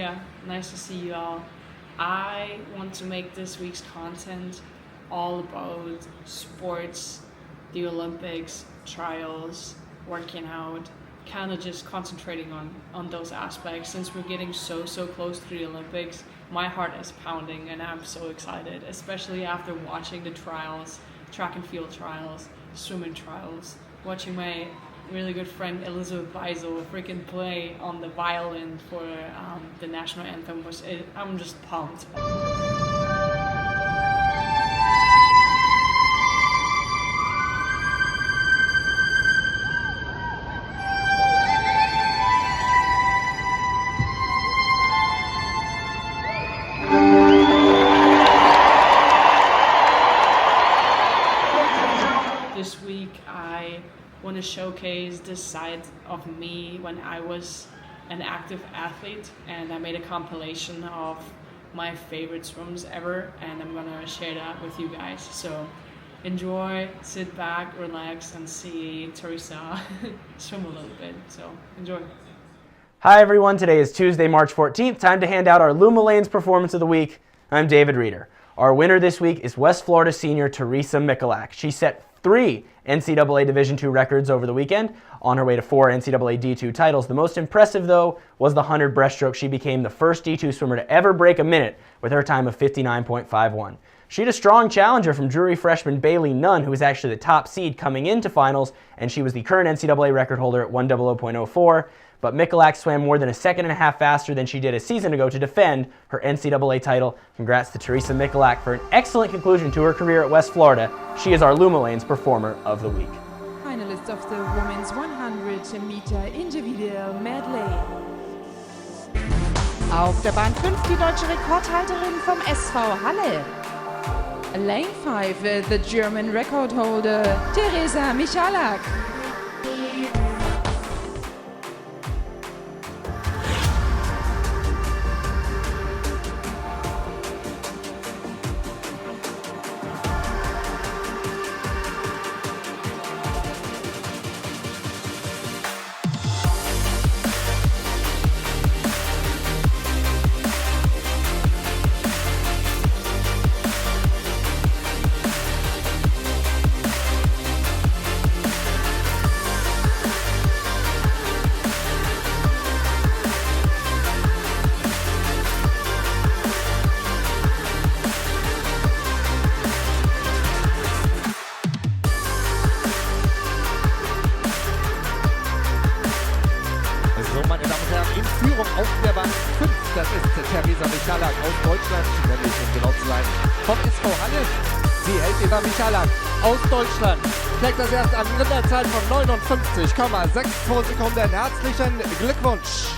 yeah, nice to see you all. I want to make this week's content all about sports, the Olympics, trials, working out, kind of just concentrating on those aspects. Since we're getting so close to the Olympics, my heart is pounding and I'm so excited, especially after watching the trials, track and field trials, swimming trials, watching my really good friend Elizabeth Beisel freaking play on the violin for the national anthem. I'm just pumped. This week I want to showcase this side of me when I was an active athlete, and I made a compilation of my favorite swims ever, and I'm gonna share that with you guys. So enjoy, sit back, relax, and see Teresa swim a little bit. So enjoy. Hi everyone, today is Tuesday, March 14th. Time to hand out our Luma Lanes Performance of the Week. I'm David Reeder. Our winner this week is West Florida senior Teresa Michalak. She set 3 NCAA Division II records over the weekend, on her way to 4 NCAA D2 titles. The most impressive, though, was the 100 breaststroke. She became the first D2 swimmer to ever break a minute with her time of 59.51. She had a strong challenger from Drury freshman Bailey Nunn, who was actually the top seed coming into finals, and she was the current NCAA record holder at 100.04. But Michalak swam more than a second and a half faster than she did a season ago to defend her NCAA title. Congrats to Teresa Michalak for an excellent conclusion to her career at West Florida. She is our Luma Lanes Performer of the Week. Finalist of the women's 100-Meter Individual Medley. Auf der Bahn 5 die deutsche Rekordhalterin vom SV Halle. Lane 5, the German record holder, Teresa Michalak. Meine Damen und Herren, in Führung auf der Bahn 5, das ist Teresa Michalak aus Deutschland, nämlich um genau zu sein, vom SV Halle. Sie hält Eva Michalak aus Deutschland, trägt das erst an dritter Zeit von 59,62 Sekunden. Herzlichen Glückwunsch!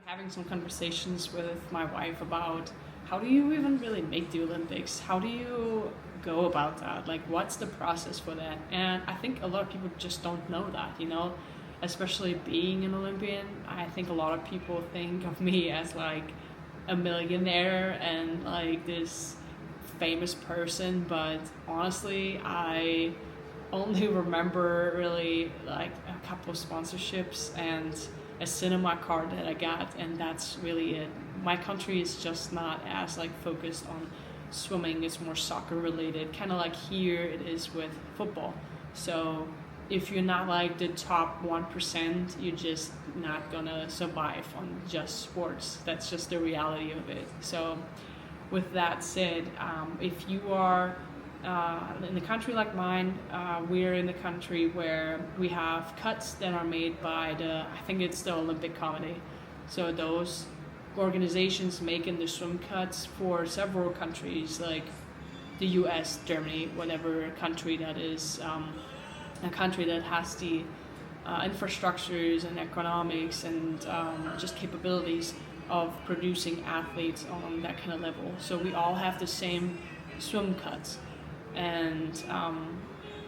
Having some conversations with my wife about how do you even really make the Olympics? How do you go about that? Like, what's the process for that? And I think a lot of people just don't know that, you know, especially being an Olympian. I think a lot of people think of me as like a millionaire and like this famous person, but honestly, I only remember really like a couple of sponsorships and a cinema card that I got, and that's really it. My country is just not as like focused on swimming. It's more soccer related, kind of like here it is with football. So if you're not like the top 1%, you're just not gonna survive on just sports. That's just the reality of it. So with that said, if you are in a country like mine, we're in a country where we have cuts that are made by I think it's the Olympic Committee. So those organizations making the swim cuts for several countries, like the US, Germany, whatever country that is, a country that has the infrastructures and economics and just capabilities of producing athletes on that kind of level. So we all have the same swim cuts. And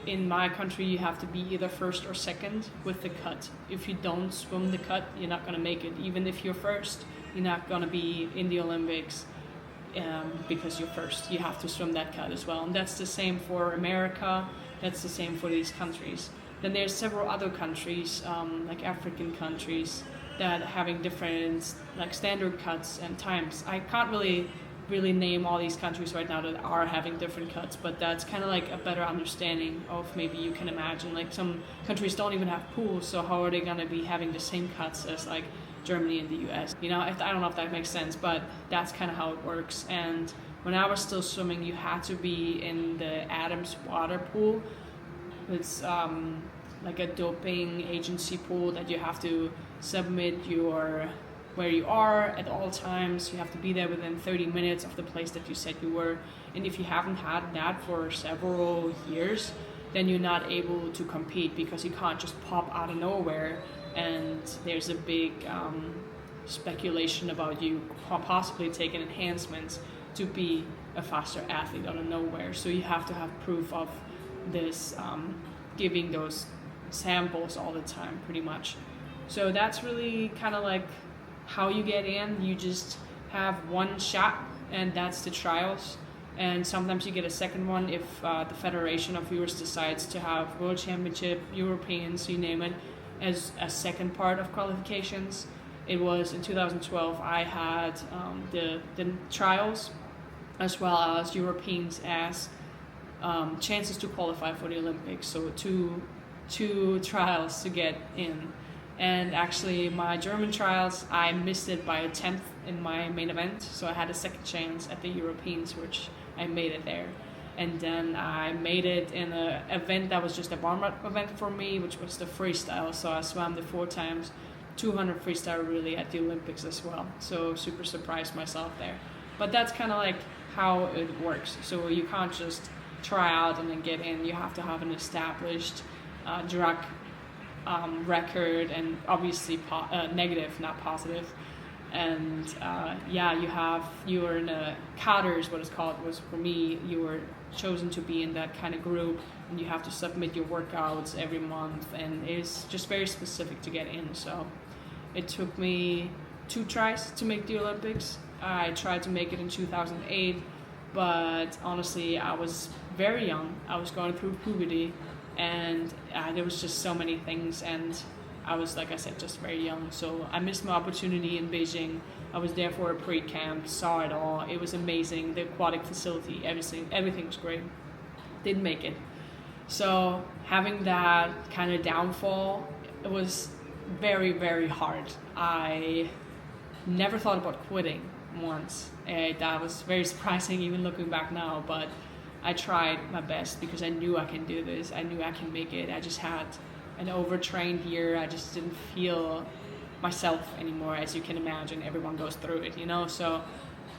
in my country, you have to be either first or second with the cut. If you don't swim the cut, you're not going to make it. Even if you're first, you're not going to be in the Olympics because you're first. You have to swim that cut as well. And that's the same for America. That's the same for these countries. Then there's several other countries, like African countries, that having different like standard cuts and times. I can't really name all these countries right now that are having different cuts, but that's kind of like a better understanding of maybe you can imagine like some countries don't even have pools, so how are they going to be having the same cuts as like Germany and the US? You know, I don't know if that makes sense, but that's kind of how it works. And when I was still swimming, you had to be in the Adams water pool. It's like a doping agency pool that you have to submit your where you are at all times. You have to be there within 30 minutes of the place that you said you were. And if you haven't had that for several years, then you're not able to compete because you can't just pop out of nowhere. And there's a big speculation about you possibly taking enhancements to be a faster athlete out of nowhere. So you have to have proof of this, giving those samples all the time, pretty much. So that's really kind of like how you get in. You just have one shot, and that's the trials. And sometimes you get a second one if the federation of viewers decides to have World Championship, Europeans, you name it, as a second part of qualifications. It was in 2012 I had the trials as well as Europeans as chances to qualify for the Olympics. So two trials to get in. And actually my German trials, I missed it by a 10th in my main event. So I had a second chance at the Europeans, which I made it there. And then I made it in an event that was just a warm-up event for me, which was the freestyle. So I swam the 4 times 200 freestyle relay at the Olympics as well. So super surprised myself there. But that's kind of like how it works. So you can't just try out and then get in. You have to have an established drug record, and obviously negative, not positive. And you were in a cadres, what it's called, was for me, you were chosen to be in that kind of group, and you have to submit your workouts every month, and it's just very specific to get in. So it took me 2 tries to make the Olympics. I tried to make it in 2008, but honestly I was very young. I was going through puberty, and there was just so many things, and I was, like I said, just very young. So I missed my opportunity in Beijing. I was there for a pre-camp, saw it all. It was amazing. The aquatic facility, everything was great. Didn't make it. So having that kind of downfall, it was very, very hard. I never thought about quitting once. That was very surprising even looking back now, but I tried my best because I knew I can do this. I knew I can make it. I just had an overtrained year. I just didn't feel myself anymore. As you can imagine, everyone goes through it, you know? So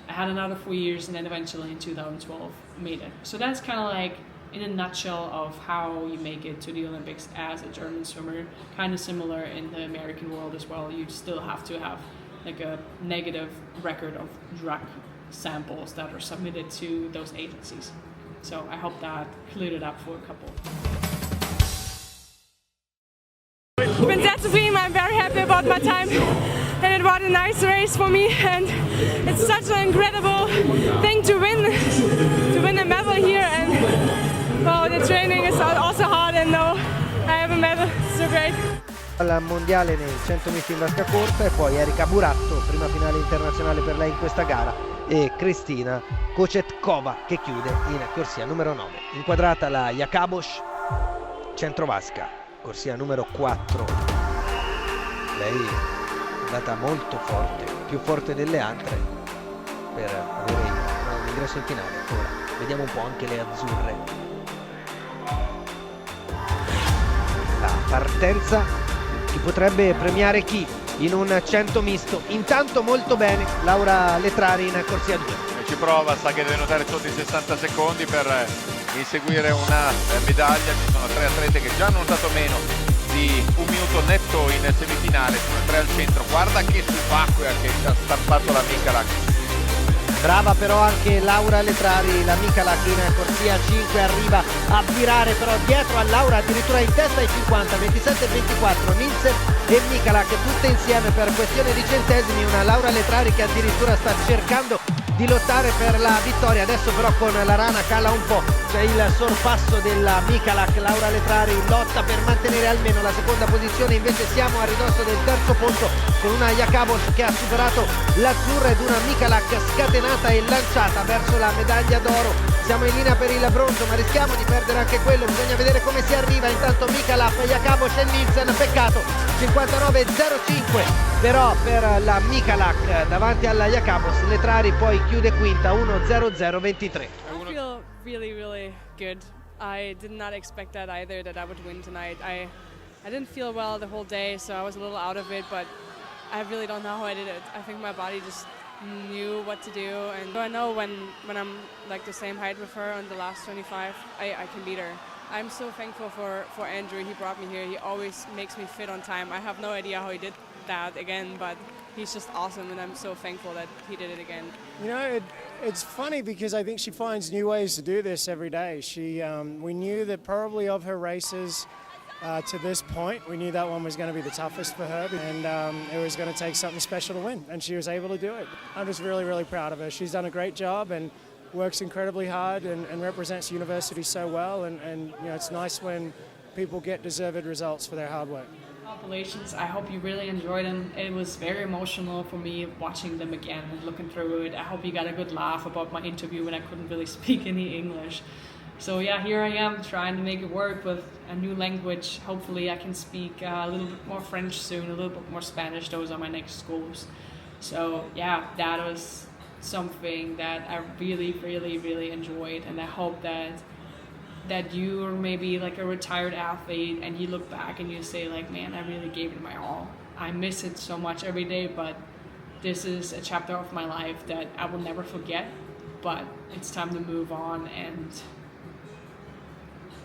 I had another 4 years, and then eventually in 2012 made it. So that's kind of like in a nutshell of how you make it to the Olympics as a German swimmer. Kind of similar in the American world as well. You still have to have like a negative record of drug samples that are submitted to those agencies. So I hope that cleared it up for a couple. Ich bin sehr zufrieden. I'm very happy about my time, and it was a nice race for me. And it's such an incredible thing to win a medal here. And well, the training is also hard, and now I have a medal. It's so great. Al mondiale nei 100 metri in vasca corta, e poi Erika Buratto, prima finale internazionale per lei in questa gara, e Kristina Kocetkova che chiude in corsia numero 9. Inquadrata la Jakabos, centrovasca, corsia numero 4. Lei è andata molto forte, più forte delle altre per avere l'ingresso in finale. Ora vediamo un po' anche le azzurre. La partenza che potrebbe premiare chi in un 100 misto. Intanto molto bene Laura Letrari in corsia 2. Ci prova, sa che deve notare sotto i 60 secondi per inseguire una medaglia. Ci sono 3 atlete che già hanno notato meno di un minuto netto in semifinale, sono 3 al centro. Guarda che subacquea che ci ha stampato la Michalak. Brava però anche Laura Letrari, la Michalak in corsia 5 arriva a virare però dietro a Laura, addirittura in testa ai 50, 27-24 Nielsen e Michalak tutte insieme per questione di centesimi. Una Laura Letrari che addirittura sta cercando di lottare per la vittoria. Adesso però con la rana cala un po', c'è il sorpasso della Michalak. Laura Letrari lotta per mantenere almeno la seconda posizione, invece siamo a ridosso del terzo posto con una Jakabos che ha superato l'azzurra ed una Michalak scatenata e lanciata verso la medaglia d'oro. Siamo in linea per il bronzo, ma rischiamo di perdere anche quello, bisogna vedere come si arriva. Intanto Michalak, Jakabos e Nielsen, peccato, 59.05 però per la Michalak davanti alla Jakabos. Letrari poi chiude quinta, 1.00.23. I feel really good. I did not expect that either, that I would win tonight. I didn't feel well the whole day, so I was a little out of it, but I really don't know how I did it. I think my body just knew what to do, and I know when I'm like the same height with her on the last 25, I can beat her. I'm so thankful for Andrew. He brought me here. He always makes me fit on time. I have no idea how he did that again, but he's just awesome, and I'm so thankful that he did it again. You know, it's funny because I think she finds new ways to do this every day. We knew that probably of her races to this point, we knew that one was going to be the toughest for her, and it was going to take something special to win, and she was able to do it. I'm just really proud of her. She's done a great job and works incredibly hard and represents the university so well, and you know, it's nice when people get deserved results for their hard work. Compilations, I hope you really enjoyed them. It was very emotional for me watching them again and looking through it. I hope you got a good laugh about my interview when I couldn't really speak any English. So yeah, here I am trying to make it work with a new language. Hopefully I can speak a little bit more French soon, a little bit more Spanish. Those are my next goals. So yeah, that was something that I really enjoyed, and I hope that you are maybe like a retired athlete and you look back and you say like, man, I really gave it my all. I miss it so much every day, but this is a chapter of my life that I will never forget. But it's time to move on, and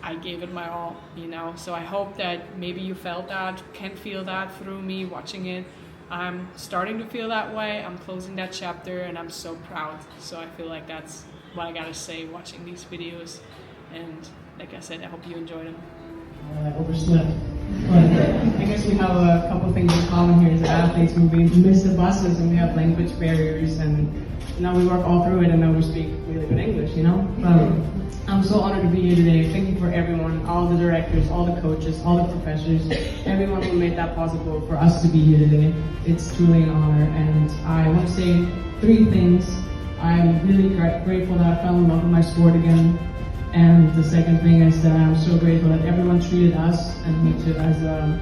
I gave it my all, you know. So I hope that maybe you felt that, can feel that through me watching it. I'm starting to feel that way. I'm closing that chapter, and I'm so proud. So I feel like that's what I gotta say watching these videos. And like I said, I hope you enjoyed them. I overslept. But I guess we have a couple things in common here as athletes. We miss the buses and we have language barriers, and now we work all through it, and now we speak really good English, you know? I'm so honored to be here today. Thank you for everyone, all the directors, all the coaches, all the professors, everyone who made that possible for us to be here today. It's truly an honor, and I want to say 3 things. I'm really grateful that I fell in love with my sport again. And the second thing is that I'm so grateful that everyone treated us and me too as a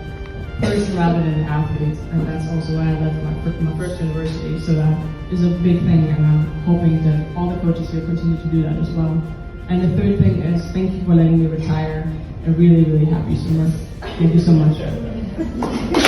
person rather than an athlete. And that's also why I left my first university. So that is a big thing, and I'm hoping that all the coaches here continue to do that as well. And the third thing is thank you for letting me retire. I'm really happy summer. Thank you so much.